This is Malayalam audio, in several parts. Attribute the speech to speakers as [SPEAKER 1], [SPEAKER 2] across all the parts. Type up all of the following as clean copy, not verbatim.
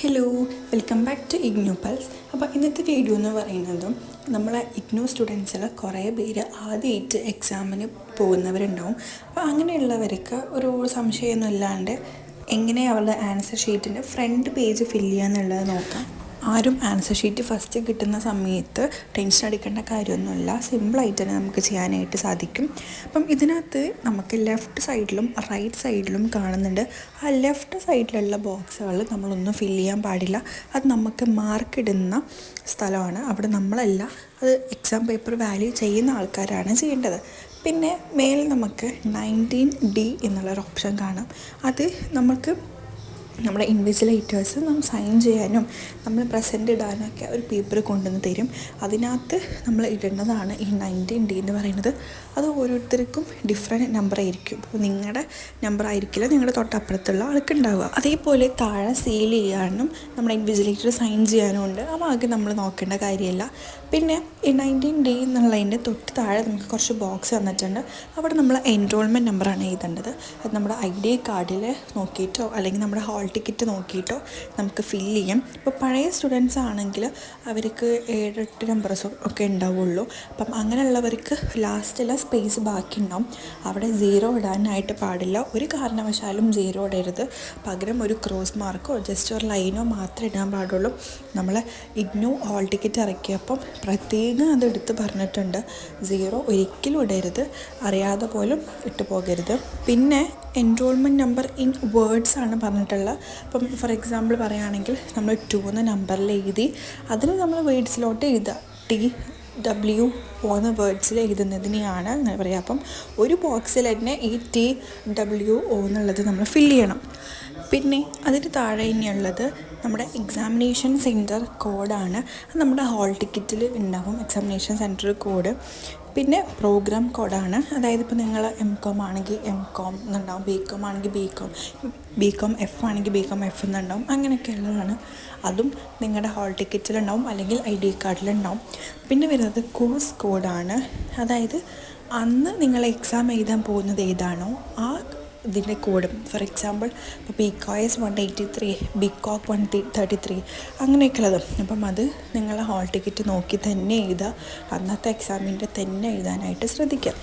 [SPEAKER 1] Hello, welcome back to IGNOU pulse. അപ്പോൾ ഇന്നത്തെ വീഡിയോ എന്ന് പറയുന്നതും നമ്മളെ ഇഗ്നു സ്റ്റുഡൻസിൽ കുറേ പേര് ആദ്യമായിട്ട് എക്സാമിന് പോകുന്നവരുണ്ടാവും. അപ്പോൾ അങ്ങനെയുള്ളവർക്ക് ഒരു സംശയമൊന്നും ഇല്ലാണ്ട് എങ്ങനെ അവരുടെ ആൻസർ ഷീറ്റിൻ്റെ ഫ്രണ്ട് പേജ് ഫില്ല് ചെയ്യുക എന്നുള്ളത് നോക്കാം. ആരും ആൻസർ ഷീറ്റ് ഫസ്റ്റ് കിട്ടുന്ന സമയത്ത് ടെൻഷൻ അടിക്കേണ്ട കാര്യമൊന്നുമില്ല. സിമ്പിളായിട്ട് തന്നെ നമുക്ക് ചെയ്യാനായിട്ട് സാധിക്കും. അപ്പം ഇതിനകത്ത് നമുക്ക് ലെഫ്റ്റ് സൈഡിലും റൈറ്റ് സൈഡിലും കാണുന്നുണ്ട്. ആ ലെഫ്റ്റ് സൈഡിലുള്ള ബോക്സുകൾ നമ്മളൊന്നും ഫില്ല് ചെയ്യാൻ പാടില്ല. അത് നമുക്ക് മാർക്ക് ഇടുന്ന സ്ഥലമാണ്. അവിടെ നമ്മളല്ല, അത് എക്സാം പേപ്പർ വാല്യൂ ചെയ്യുന്ന ആൾക്കാരാണ് ചെയ്യേണ്ടത്. പിന്നെ മേലെ നമുക്ക് 19D എന്നുള്ളൊരു ഓപ്ഷൻ കാണാം. അത് നമുക്ക് നമ്മുടെ ഇൻവിജിലേറ്റേഴ്സ് നമ്മൾ സൈൻ ചെയ്യാനും നമ്മൾ പ്രസൻറ്റ് ഇടാനൊക്കെ ഒരു പേപ്പർ കൊണ്ടുവന്ന് തരും. അതിനകത്ത് നമ്മൾ ഇടേണ്ടതാണ് ഈ 19D എന്ന് പറയുന്നത്. അത് ഓരോരുത്തർക്കും ഡിഫറെൻറ്റ് നമ്പർ ആയിരിക്കും. ഇപ്പോൾ നിങ്ങളുടെ നമ്പർ ആയിരിക്കില്ല നിങ്ങളുടെ തൊട്ടപ്പുറത്തുള്ള ആൾക്കുണ്ടാവുക. അതേപോലെ താഴെ സീൽ ചെയ്യാനും നമ്മുടെ ഇൻവിജിലേറ്റർ സൈൻ ചെയ്യാനും ഉണ്ട്. ആ ഭാഗം നമ്മൾ നോക്കേണ്ട കാര്യമില്ല. പിന്നെ ഈ 19D എന്നുള്ളതിൻ്റെ തൊട്ട് താഴെ നമുക്ക് കുറച്ച് ബോക്സ് തന്നിട്ടുണ്ട്. അവിടെ നമ്മൾ എൻറോൾമെൻറ്റ് നമ്പറാണ് എഴുതേണ്ടത്. അത് നമ്മുടെ ID കാർഡിൽ നോക്കിയിട്ടോ അല്ലെങ്കിൽ നമ്മുടെ ഹാൾ ടിക്കറ്റ് നോക്കിയിട്ടോ നമുക്ക് ഫില്ല് ചെയ്യാം. ഇപ്പോൾ പഴയ സ്റ്റുഡൻസ് ആണെങ്കിൽ അവർക്ക് 7-8 നമ്പേഴ്സും ഒക്കെ ഉണ്ടാവുള്ളൂ. അപ്പം അങ്ങനെയുള്ളവർക്ക് ലാസ്റ്റിലെ സ്പേസ് ബാക്കി ഉണ്ടാവും. അവിടെ 0 ഇടാനായിട്ട് പാടില്ല. ഒരു കാരണവശാലും 0 ഇടരുത്. പകരം ഒരു ക്രോസ് മാർക്കോ ജസ്റ്റ് ഒരു ലൈനോ മാത്രമേ ഇടാൻ പാടുള്ളൂ. നമ്മൾ ഇഗ്നു ഹാൾ ടിക്കറ്റ് ഇറക്കിയപ്പം പ്രത്യേകം അത് എടുത്ത് പറഞ്ഞിട്ടുണ്ട്, 0 ഒരിക്കലും ഇടരുത്, അറിയാതെ പോലും ഇട്ട് പോകരുത്. പിന്നെ എൻറോൾമെൻറ്റ് നമ്പർ ഇൻ വേർഡ്സ് ആണ് പറഞ്ഞിട്ടുള്ളത്. അപ്പം ഫോർ എക്സാമ്പിൾ പറയുകയാണെങ്കിൽ നമ്മൾ 2 എന്ന നമ്പറിൽ എഴുതി അതിന് നമ്മൾ വേർഡ്സിലോട്ട് എഴുതുക. TWO എന്ന വേർഡ്സിൽ എഴുതുന്നതിനെയാണ് അങ്ങനെ പറയുക. അപ്പം ഒരു ബോക്സിൽ തന്നെ ഈ TWO എന്നുള്ളത് നമ്മൾ ഫില്ല് ചെയ്യണം. പിന്നെ അതിന് താഴെ ഇനിയുള്ളത് നമ്മുടെ എക്സാമിനേഷൻ സെൻറ്റർ കോഡാണ്. അത് നമ്മുടെ ഹാൾ ടിക്കറ്റിൽ ഉണ്ടാകും, എക്സാമിനേഷൻ സെൻറ്റർ കോഡ്. പിന്നെ പ്രോഗ്രാം കോഡാണ്. അതായത് ഇപ്പോൾ നിങ്ങൾ MCOM ആണെങ്കിൽ MCOM എന്നുണ്ടാവും, BCOM ആണെങ്കിൽ BCOM F ആണെങ്കിൽ BCOM F എന്നുണ്ടാവും. അങ്ങനെയൊക്കെയുള്ളതാണ്. അതും നിങ്ങളുടെ ഹാൾ ടിക്കറ്റിലുണ്ടാവും അല്ലെങ്കിൽ ID കാർഡിലുണ്ടാവും. പിന്നെ വരുന്നത് കോഴ്സ് കോഡാണ്. അതായത് അന്ന് നിങ്ങൾ എക്സാം എഴുതാൻ പോകുന്നത് ഏതാണോ ആ ഇതിൻ്റെ കോഡും. ഫോർ എക്സാമ്പിൾ ഇപ്പോൾ PCOS 183, BCOC 133 അങ്ങനെയൊക്കെയുള്ളത്. അപ്പം അത് നിങ്ങൾ ഹാൾ ടിക്കറ്റ് നോക്കി തന്നെ എഴുതുക. അന്നത്തെ എക്സാമിൻ്റെ തന്നെ എഴുതാനായിട്ട് ശ്രദ്ധിക്കുക.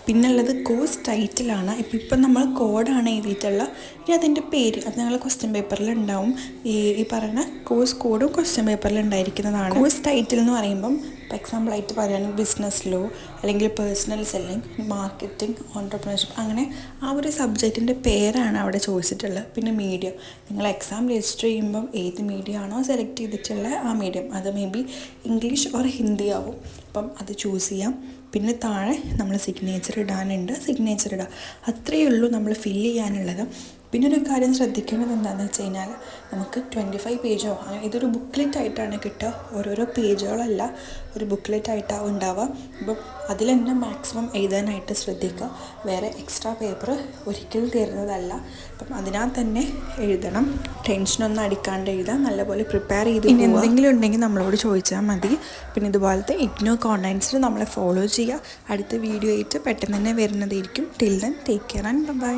[SPEAKER 1] പിന്നുള്ളത് കോഴ്സ് ടൈറ്റിലാണ്. ഇപ്പം നമ്മൾ കോഡാണ് എഴുതിയിട്ടുള്ള. ഇനി അതിൻ്റെ പേര് അത് ഞങ്ങൾ ക്വസ്റ്റ്യൻ പേപ്പറിൽ ഉണ്ടാവും. ഈ പറയുന്ന കോഴ്സ് കോഡും ക്വസ്റ്റ്യൻ പേപ്പറിൽ ഉണ്ടായിരിക്കുന്നതാണ്. കോഴ്സ് ടൈറ്റിൽ എന്ന് പറയുമ്പം ഇപ്പോൾ എക്സാമ്പിളായിട്ട് പറയുകയാണെങ്കിൽ ബിസിനസ് ലോ അല്ലെങ്കിൽ പേഴ്സണൽ സെല്ലിംഗ്, മാർക്കറ്റിംഗ്, ഓൺട്രപ്രണർഷിപ്പ്, അങ്ങനെ ആ ഒരു സബ്ജക്റ്റിൻ്റെ പേരാണ് അവിടെ ചോദിച്ചിട്ടുള്ളത്. പിന്നെ മീഡിയം, നിങ്ങൾ എക്സാം രജിസ്റ്റർ ചെയ്യുമ്പം ഏത് മീഡിയം ആണോ സെലക്ട് ചെയ്തിട്ടുള്ള ആ മീഡിയം, അത് may be English or Hindi ആവും. അപ്പം അത് ചൂസ് ചെയ്യാം. പിന്നെ താഴെ നമ്മൾ സിഗ്നേച്ചർ ഇടാനുണ്ട്, സിഗ്നേച്ചർ ഇടുക. അത്രയേ ഉള്ളൂ നമ്മൾ ഫില്ല് ചെയ്യാനുള്ളത്. പിന്നെ ഒരു കാര്യം ശ്രദ്ധിക്കേണ്ടത് എന്താണെന്ന് വെച്ച് കഴിഞ്ഞാൽ നമുക്ക് 25 പേജോ ഇതൊരു ബുക്ക്ലെറ്റ് ആയിട്ടാണ് കിട്ടുക. ഓരോരോ പേജുകളല്ല, ഒരു ബുക്ക്ലെറ്റ് ആയിട്ടാണ് ഉണ്ടാവുക. അപ്പം അതിൽ തന്നെ മാക്സിമം എഴുതാനായിട്ട് ശ്രദ്ധിക്കുക. വേറെ എക്സ്ട്രാ പേപ്പർ ഒരിക്കലും തരുന്നതല്ല. അപ്പം അതിനകത്ത് തന്നെ എഴുതണം. ടെൻഷനൊന്നും അടിക്കാണ്ട് എഴുതാം. നല്ലപോലെ പ്രിപ്പയർ ചെയ്ത് ഇനി എന്തെങ്കിലും ഉണ്ടെങ്കിൽ നമ്മളോട് ചോദിച്ചാൽ മതി. പിന്നെ ഇതുപോലത്തെ ഇഗ്നു കോണ്ടൻസിൽ നമ്മളെ ഫോളോ ചെയ്യുക. അടുത്ത വീഡിയോ ആയിട്ട് പെട്ടെന്ന് തന്നെ വരുന്നതായിരിക്കും. Till then take care and by.